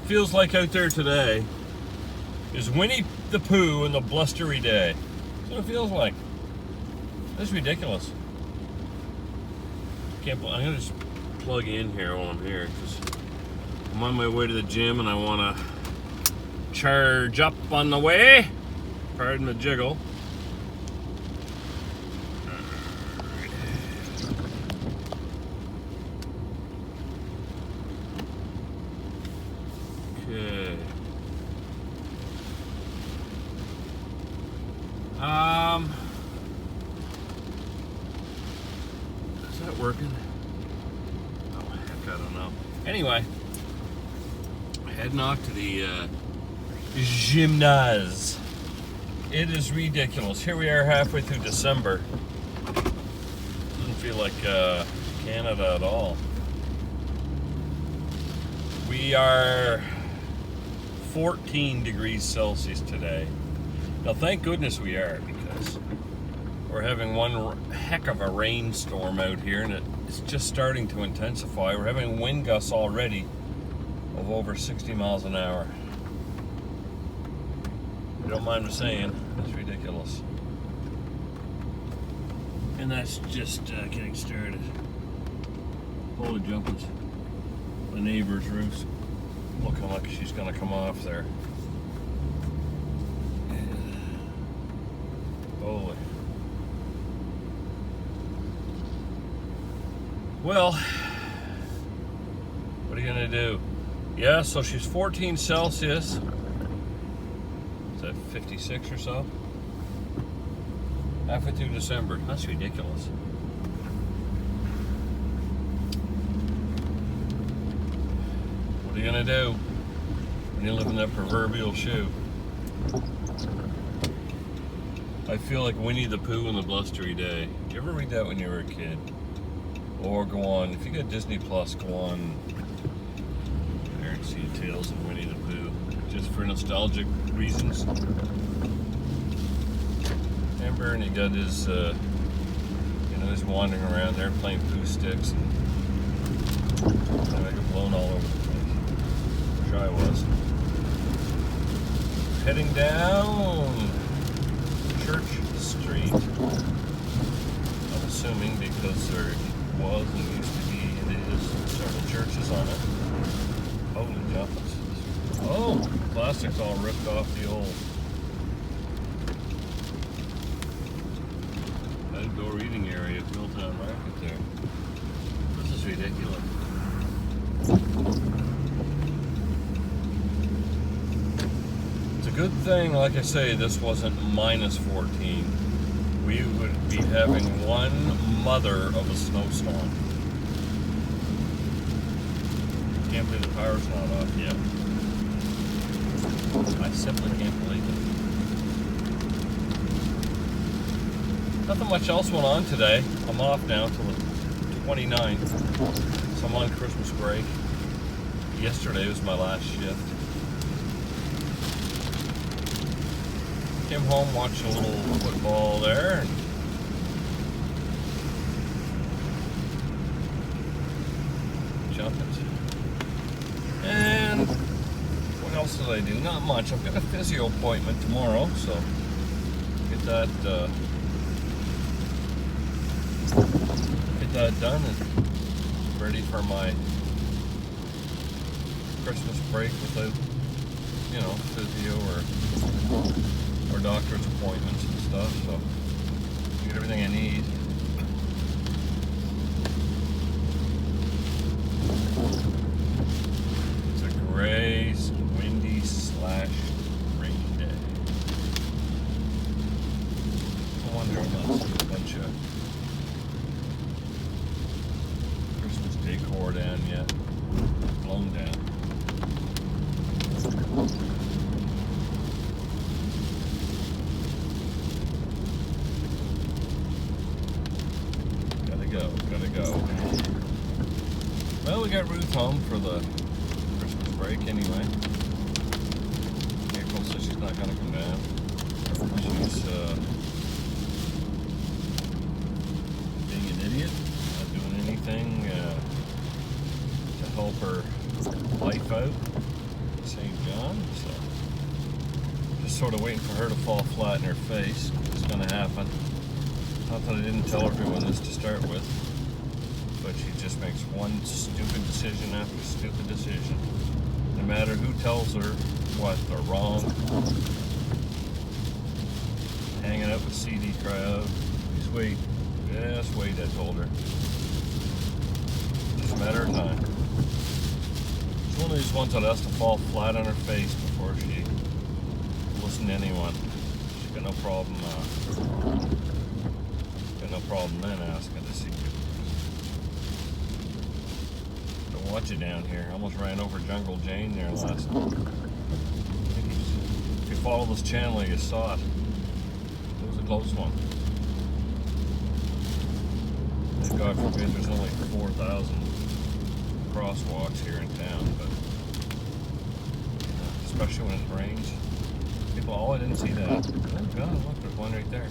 feels like out there today is Winnie the Pooh and the blustery day. That's what it feels like. That's ridiculous. I'm gonna just plug in here while I'm here because I'm on my way to the gym and I want to charge up on the way. Pardon the jiggle. Okay. Is that working? Oh heck, I don't know. Anyway, heading off to the gymnase. It is ridiculous. Here we are halfway through December. Doesn't feel like Canada at all. We are 14 degrees Celsius today. Now thank goodness we are, because we're having one heck of a rainstorm out here and it's just starting to intensify. We're having wind gusts already of over 60 miles an hour. You don't mind me saying, it's ridiculous. And that's just getting started. Holy jumpers. The neighbor's roof looking like she's gonna come off there. Holy. Well, what are you gonna do? Yeah, so she's 14 Celsius. Is that 56 or so? Halfway through December. That's ridiculous. What are you gonna do when you live in that proverbial shoe? I feel like Winnie the Pooh and the blustery day. Did you ever read that when you were a kid? Or go on, if you got Disney Plus, go on there and see Tales of Winnie the Pooh. Just for nostalgic reasons. Remember, and he got his, he's wandering around there playing Pooh sticks and I got blown all over the place. Sure I was. Heading down Church Street. I'm assuming because there was and used to be and is several churches on it. Holy jumpers. Oh, plastic's all ripped off the old outdoor eating area of Milltown Market there. This is ridiculous. It's a good thing, like I say, this wasn't minus 14. We would be having one mother of a snowstorm. Can't believe the power's not off yet. I simply can't believe it. Nothing much else went on today. I'm off now till the 29th. So I'm on Christmas break. Yesterday was my last shift. Came home, watched a little football there. And jumping. And what else did I do? Not much. I've got a physio appointment tomorrow, so get that done and ready for my Christmas break without, physio or doctor's appointments and stuff. So get everything I need. It's a gray, windy / rain day. I wonder if I'll see a bunch of Christmas decor down yet. Blown down. Gotta go. Well, we got Ruth home for the Christmas break anyway. April says she's not gonna come down. She's being an idiot, not doing anything to help her life out. in St. John, so just sort of waiting for her to fall flat in her face. It's going to happen. Not that I didn't tell everyone this to start with, but she just makes one stupid decision after stupid decision. No matter who tells her what, they're wrong. Hanging out with CD crowd. Just wait. Just wait, I told her. Just a matter of time. She's one of these ones that has to fall flat on her face before she listen to anyone. She's got no problem. Got no problem then asking to see you. Don't watch you down here. Almost ran over Jungle Jane there last. If you follow this channel, you saw it. It was a close one. God forbid there's only 4,000 crosswalks here in town, but especially when it rains. People, oh, I didn't see that. Oh God, look, there's one right there.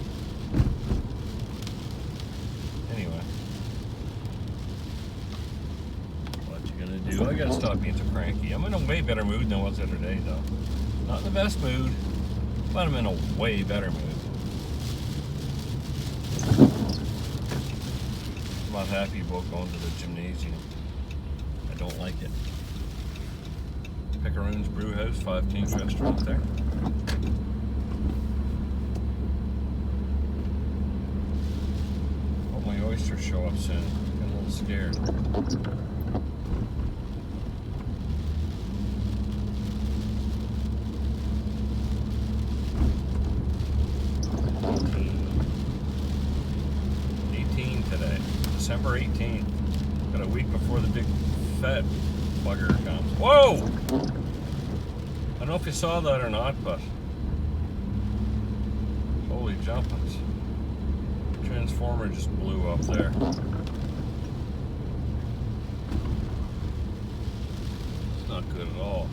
Anyway, what you gonna do? I gotta stop being so cranky. I'm in a way better mood than I was the other day, though. Not in the best mood, but I'm in a way better mood. I'm not happy about going to the gymnasium. I don't like it. Pickeroon's Brew House, 15th restaurant there. Hope my oysters show up soon. I'm a little scared. December 18th. Got a week before the big fat bugger comes. Whoa! I don't know if you saw that or not, but holy jumpins. Transformer just blew up there. It's not good at all.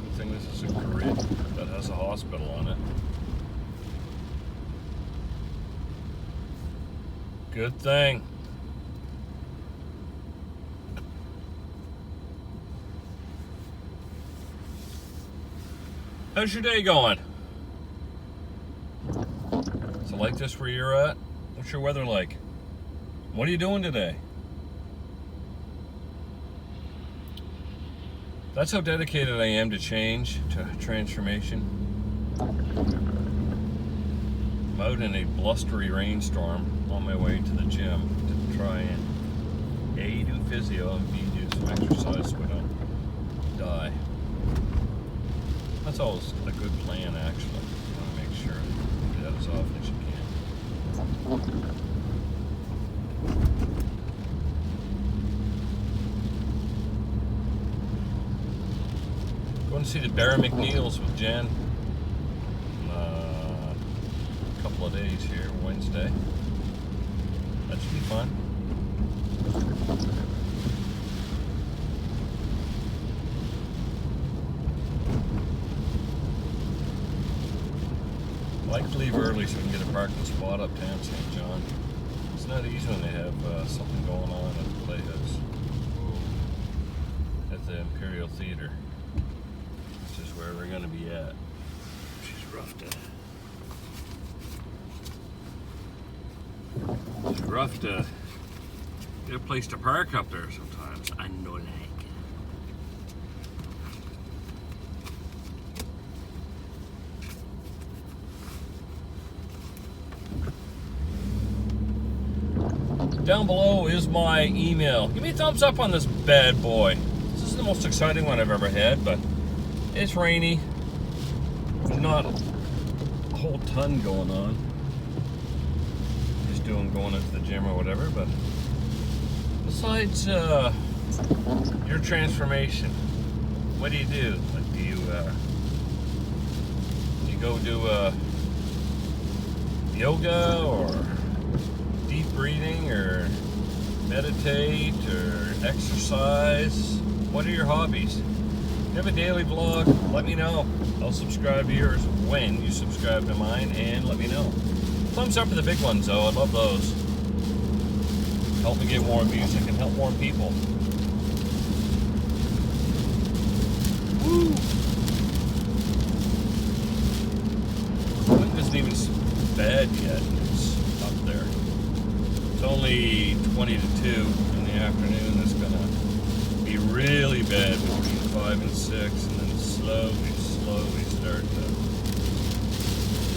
Good thing this is a grid that has a hospital on it. Good thing. How's your day going? Is it like this where you're at? What's your weather like? What are you doing today? That's how dedicated I am to change, to transformation. I'm out in a blustery rainstorm on my way to the gym to try and A, do physio, and B, do some exercise so I don't die. That's always a good plan, actually. You want to make sure you do that as often as you can. Going to see the Barry McNeils with Jen. Couple of days here, Wednesday. That should be fun. I like to leave early so we can get a parking spot uptown St. John. It's not easy when they have something going on at the Playhouse. At the Imperial Theater, which is where we're going to be at. She's rough to... It's rough to get a place to park up there sometimes. I know like. Down below is my email. Give me a thumbs up on this bad boy. This is the most exciting one I've ever had, but it's rainy. There's not a whole ton going on. Going into the gym or whatever, but besides your transformation, what do you do? Like, do you go do yoga or deep breathing or meditate or exercise? What are your hobbies? If you have a daily vlog, let me know. I'll subscribe to yours when you subscribe to mine, and let me know. Thumbs up for the big ones, though. I love those. Help me get more views. I can help more people. The wind isn't even bad yet. It's up there. It's only 20 to 2 in the afternoon. It's gonna be really bad between 5 and 6, and then slowly start to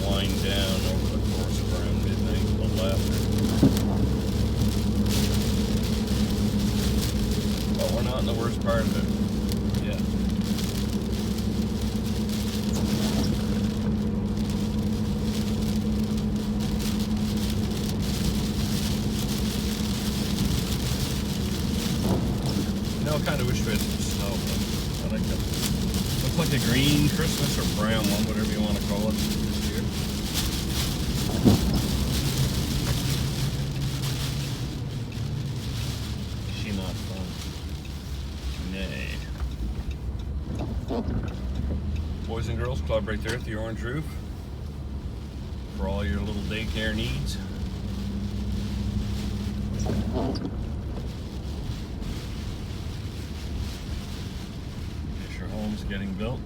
wind down over the course of around midnight, a little after. But we're not in the worst part of it yet. You know, I kind of wish we had some snow, but I like that. Looks like a green Christmas or brown one, whatever you want to call it this year. She not fun. Nay. Boys and Girls Club right there at the orange roof for all your little daycare needs. Your home's getting built.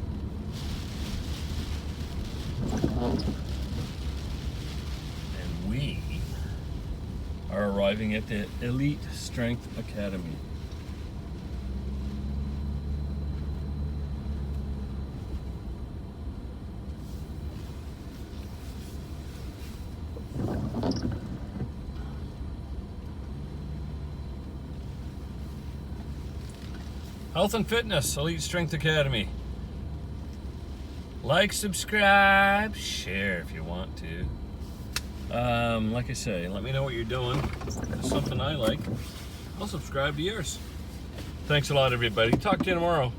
And we are arriving at the Elite Strength Academy. Health and Fitness, Elite Strength Academy. Like, subscribe, share if you want to. Like I say, let me know what you're doing. If it's something I like, I'll subscribe to yours. Thanks a lot, everybody. Talk to you tomorrow.